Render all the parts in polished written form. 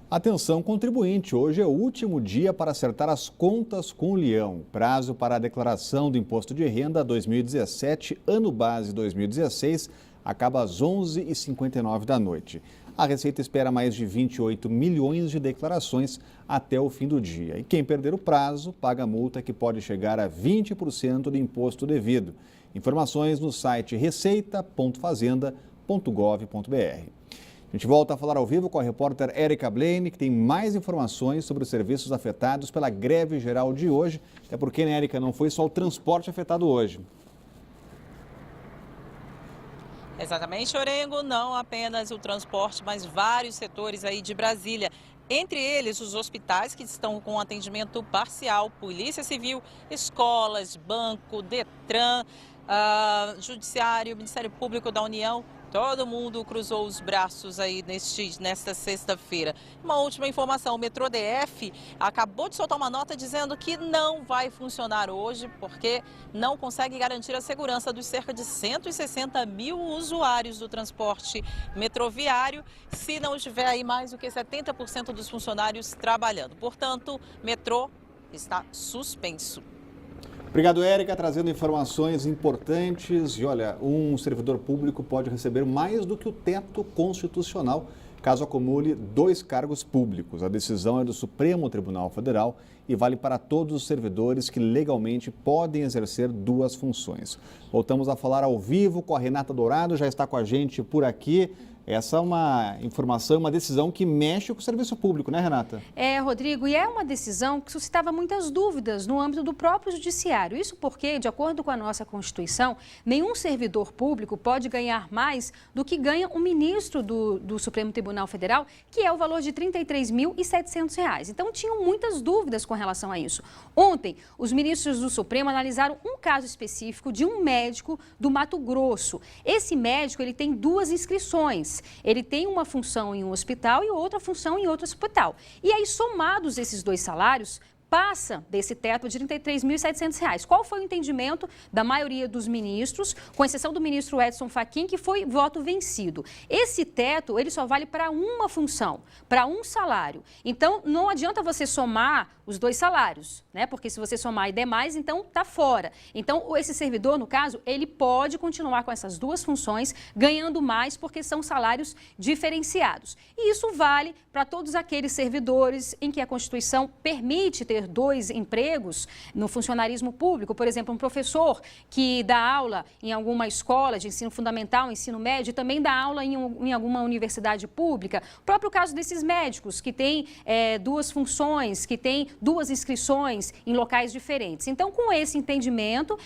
Atenção contribuinte, hoje é o último dia para acertar as contas com o Leão. Prazo para a declaração do Imposto de Renda 2017, ano base 2016, acaba às 11h59 da noite. A Receita espera mais de 28 milhões de declarações até o fim do dia. E quem perder o prazo paga multa que pode chegar a 20% do imposto devido. Informações no site receita.fazenda.gov.br. A gente volta a falar ao vivo com a repórter Érica Blaine, que tem mais informações sobre os serviços afetados pela greve geral de hoje. Até porque, né, Érica, não foi só o transporte afetado hoje. Exatamente, Orengo, não apenas o transporte, mas vários setores aí de Brasília. Entre eles, os hospitais que estão com atendimento parcial, Polícia Civil, escolas, banco, Detran, Judiciário, Ministério Público da União. Todo mundo cruzou os braços aí nesta sexta-feira. Uma última informação, o Metrô DF acabou de soltar uma nota dizendo que não vai funcionar hoje porque não consegue garantir a segurança dos cerca de 160 mil usuários do transporte metroviário, se não tiver aí mais do que 70% dos funcionários trabalhando. Portanto, metrô está suspenso. Obrigado, Érica, trazendo informações importantes. E olha, um servidor público pode receber mais do que o teto constitucional caso acumule 2 cargos públicos. A decisão é do Supremo Tribunal Federal e vale para todos os servidores que legalmente podem exercer 2 funções. Voltamos a falar ao vivo com a Renata Dourado, já está com a gente por aqui. Essa é uma informação, uma decisão que mexe com o serviço público, né, Renata? Rodrigo, e é uma decisão que suscitava muitas dúvidas no âmbito do próprio judiciário. Isso porque, de acordo com a nossa Constituição, nenhum servidor público pode ganhar mais do que ganha um ministro do Supremo Tribunal Federal, que é o valor de R$ 33.700. Então, tinham muitas dúvidas com relação a isso. Ontem, os ministros do Supremo analisaram um caso específico de um médico do Mato Grosso. Esse médico, ele tem 2 inscrições. Ele tem uma função em um hospital e outra função em outro hospital. E aí, somados esses 2 salários, passa desse teto de R$ 33.700. Qual foi o entendimento da maioria dos ministros, com exceção do ministro Edson Fachin, que foi voto vencido? Esse teto, ele só vale para uma função, para um salário. Então, não adianta você somar os 2 salários, né? Porque se você somar e der mais, então está fora. Então, esse servidor, no caso, ele pode continuar com essas 2 funções, ganhando mais, porque são salários diferenciados. E isso vale para todos aqueles servidores em que a Constituição permite ter 2 empregos no funcionarismo público. Por exemplo, um professor que dá aula em alguma escola de ensino fundamental, ensino médio, e também dá aula em alguma universidade pública. O próprio caso desses médicos que têm 2 funções, que têm 2 inscrições em locais diferentes. Então, com esse entendimento,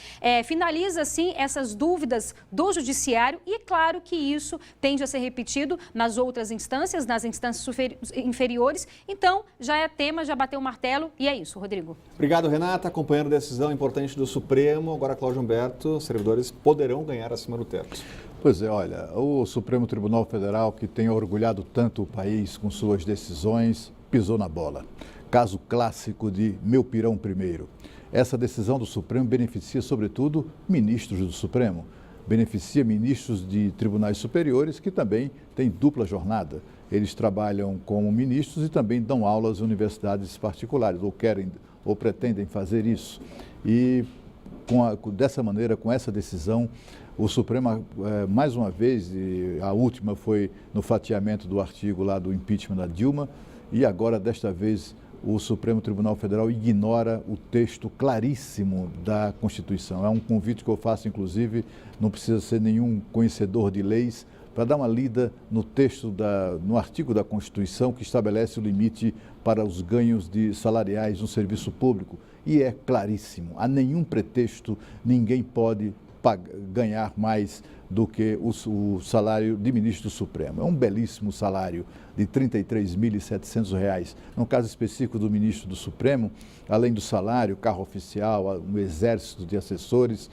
finaliza, assim, essas dúvidas do judiciário e é claro que isso tende a ser repetido nas outras instâncias, nas instâncias inferiores. Então, já é tema, já bateu o martelo e é isso. Rodrigo. Obrigado, Renata. Acompanhando a decisão importante do Supremo. Agora, Cláudio Humberto, servidores poderão ganhar acima do teto. Pois é, olha, o Supremo Tribunal Federal, que tem orgulhado tanto o país com suas decisões, pisou na bola. Caso clássico de meu pirão primeiro. Essa decisão do Supremo beneficia, sobretudo, ministros do Supremo. Beneficia ministros de tribunais superiores que também têm dupla jornada. Eles trabalham como ministros e também dão aulas em universidades particulares, ou querem ou pretendem fazer isso. E dessa maneira, com essa decisão, o Supremo, mais uma vez, e a última foi no fatiamento do artigo lá do impeachment da Dilma, e agora, desta vez, o Supremo Tribunal Federal ignora o texto claríssimo da Constituição. É um convite que eu faço, inclusive, não precisa ser nenhum conhecedor de leis, para dar uma lida no texto, no artigo da Constituição que estabelece o limite para os ganhos salariais no serviço público. E é claríssimo, há nenhum pretexto, ninguém pode ganhar mais do que o salário de ministro do Supremo. É um belíssimo salário de R$ 33.700. No caso específico do ministro do Supremo, além do salário, carro oficial, um exército de assessores,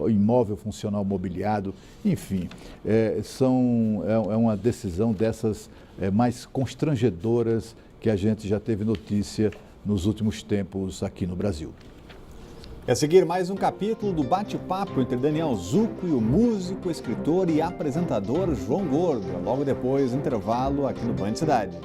imóvel funcional mobiliado, enfim, é uma decisão dessas mais constrangedoras que a gente já teve notícia nos últimos tempos aqui no Brasil. A seguir, mais um capítulo do bate-papo entre Daniel Zucco e o músico, escritor e apresentador João Gordo. Logo depois, intervalo aqui no Band Cidade.